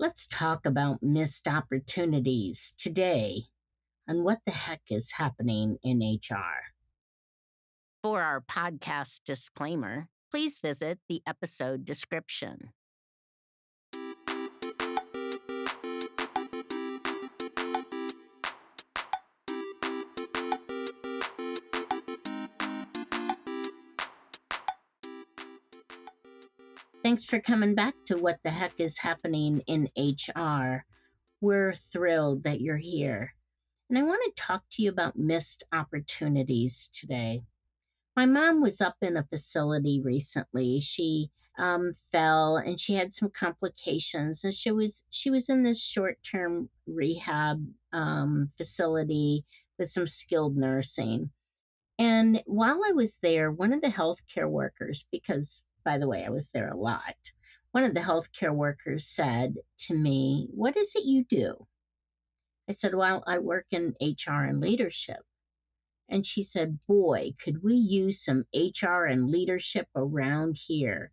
Let's talk about missed opportunities today on what the heck is happening in HR. For our podcast disclaimer, please visit the episode description. Thanks for coming back to What the Heck is Happening in HR. We're thrilled that you're here. And I want to talk to you about missed opportunities today. My mom was up in a facility recently. She fell and she had some complications, and she was in this short-term rehab facility with some skilled nursing. And while I was there, one of the healthcare workers, because by the way, I was there a lot, one of the healthcare workers said to me, "What is it you do?" I said, "Well, I work in HR and leadership." And she said, "Boy, could we use some HR and leadership around here,"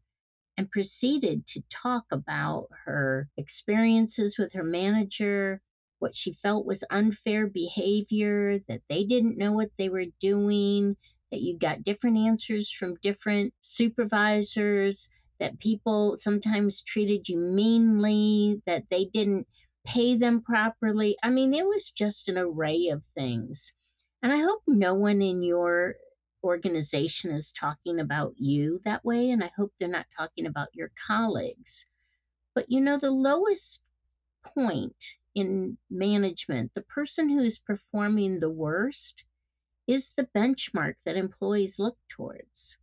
and proceeded to talk about her experiences with her manager, what she felt was unfair behavior, that they didn't know what they were doing, that you got different answers from different supervisors, that people sometimes treated you meanly, that they didn't pay them properly. I mean, it was just an array of things. And I hope no one in your organization is talking about you that way, and I hope they're not talking about your colleagues. But the lowest point in management, the person who is performing the worst, is the benchmark that employees look towards.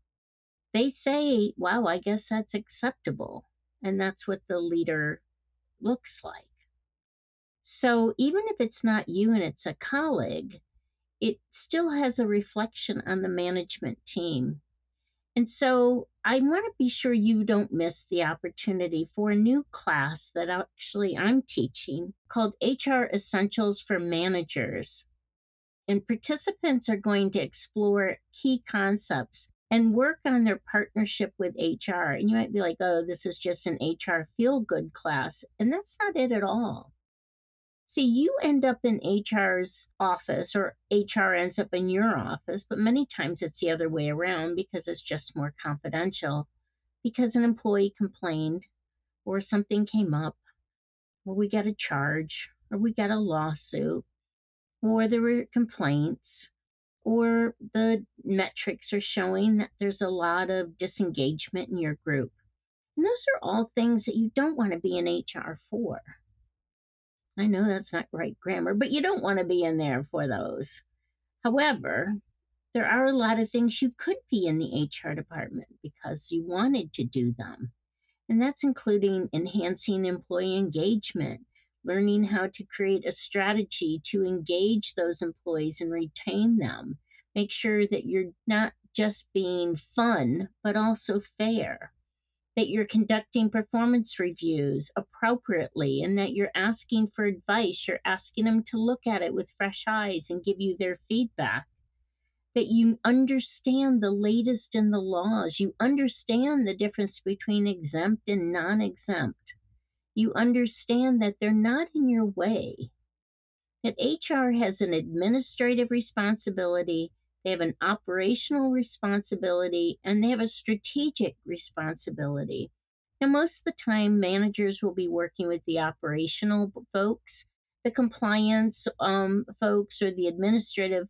They say, "Wow, I guess that's acceptable." And that's what the leader looks like. So even if it's not you and it's a colleague, it still has a reflection on the management team. And so I want to be sure you don't miss the opportunity for a new class that actually I'm teaching called HR Essentials for Managers. And participants are going to explore key concepts and work on their partnership with HR. And you might be like, "Oh, this is just an HR feel-good class." And that's not it at all. See, you end up in HR's office, or HR ends up in your office, but many times it's the other way around because it's just more confidential, because an employee complained, or something came up, or we got a charge, or we got a lawsuit, or there were complaints, or the metrics are showing that there's a lot of disengagement in your group. And those are all things that you don't want to be in HR for. I know that's not right grammar, but you don't want to be in there for those. However, there are a lot of things you could be in the HR department because you wanted to do them. And that's including enhancing employee engagement, learning how to create a strategy to engage those employees and retain them. Make sure that you're not just being fun, but also fair, that you're conducting performance reviews appropriately, and that you're asking for advice. You're asking them to look at it with fresh eyes and give you their feedback, that you understand the latest in the laws. You understand the difference between exempt and non-exempt. You understand that they're not in your way, that HR has an administrative responsibility, they have an operational responsibility, and they have a strategic responsibility. Now, most of the time, managers will be working with the operational folks. The compliance folks or the administrative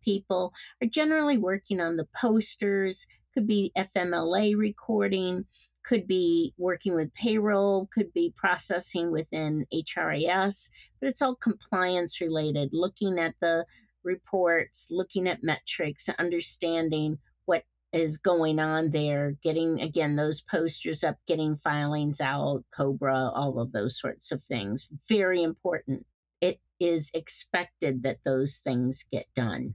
people are generally working on the posters, could be FMLA recording, could be working with payroll, could be processing within HRIS, but it's all compliance related, looking at the reports, looking at metrics, understanding what is going on there, getting, again, those posters up, getting filings out, COBRA, all of those sorts of things. Very important. It is expected that those things get done.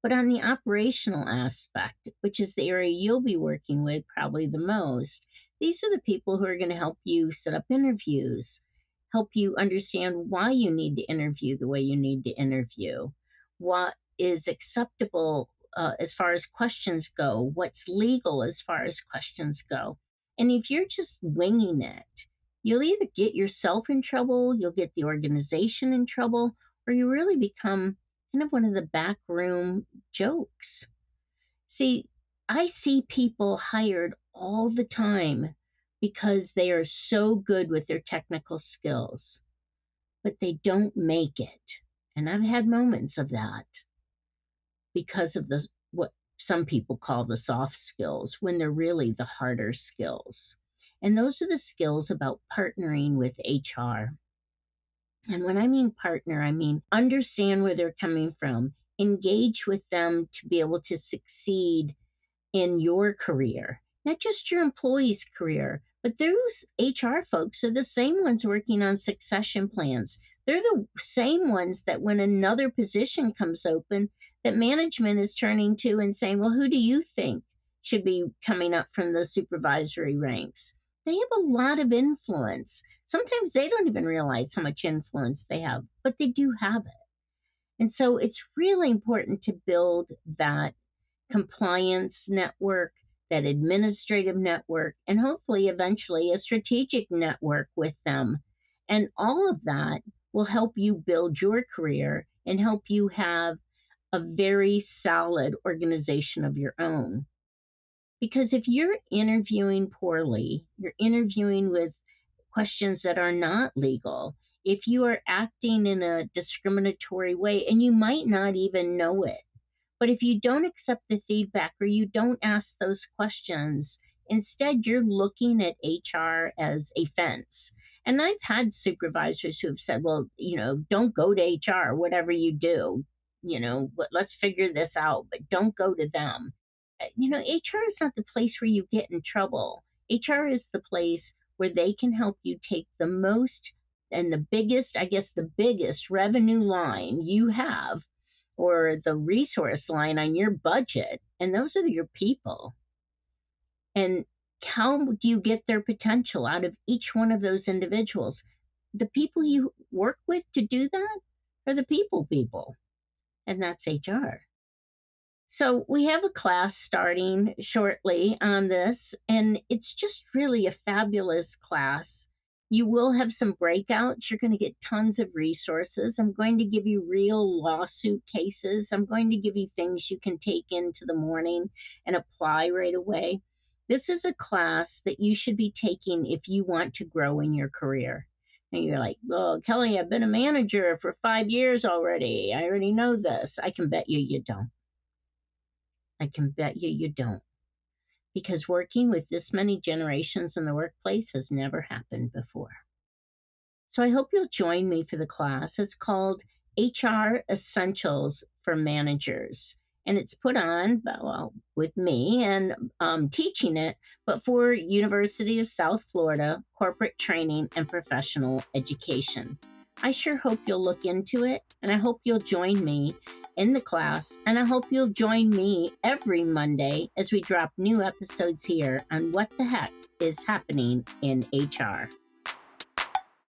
But on the operational aspect, which is the area you'll be working with probably the most, these are the people who are going to help you set up interviews, help you understand why you need to interview the way you need to interview, what is acceptable as far as questions go, what's legal as far as questions go. And if you're just winging it, You'll either get yourself in trouble, you'll get the organization in trouble, or you really become kind of one of the backroom jokes. See, I see people hired all the time because they are so good with their technical skills, but they don't make it. And I've had moments of that because of the what some people call the soft skills when they're really the harder skills. And those are the skills about partnering with HR. And when I mean partner, I mean understand where they're coming from, engage with them to be able to succeed in your career, not just your employee's career, but those HR folks are the same ones working on succession plans. They're the same ones that when another position comes open, that management is turning to and saying, well, who do you think should be coming up from the supervisory ranks? They have a lot of influence. Sometimes they don't even realize how much influence they have, but they do have it. And so it's really important to build that compliance network, that administrative network, and hopefully eventually a strategic network with them. And all of that will help you build your career and help you have a very solid organization of your own. Because if you're interviewing poorly, you're interviewing with questions that are not legal, if you are acting in a discriminatory way, and you might not even know it, but if you don't accept the feedback or you don't ask those questions, instead you're looking at HR as a fence. And I've had supervisors who have said, well, don't go to HR, whatever you do, let's figure this out, but don't go to them. HR is not the place where you get in trouble. HR is the place where they can help you take the most and the biggest revenue line you have, or the resource line on your budget, and those are your people. And how do you get their potential out of each one of those individuals? The people you work with to do that are the people, and that's HR. So we have a class starting shortly on this, and it's just really a fabulous class. You will have some breakouts. You're going to get tons of resources. I'm going to give you real lawsuit cases. I'm going to give you things you can take into the morning and apply right away. This is a class that you should be taking if you want to grow in your career. And you're like, well, Kelley, I've been a manager for 5 years already. I already know this. I can bet you don't. I can bet you don't. Because working with this many generations in the workplace has never happened before. So I hope you'll join me for the class. It's called HR Essentials for Managers. And it's put on, with me and teaching it, but for University of South Florida Corporate Training and Professional Education. I sure hope you'll look into it, and I hope you'll join me in the class, and I hope you'll join me every Monday as we drop new episodes here on what the heck is happening in HR.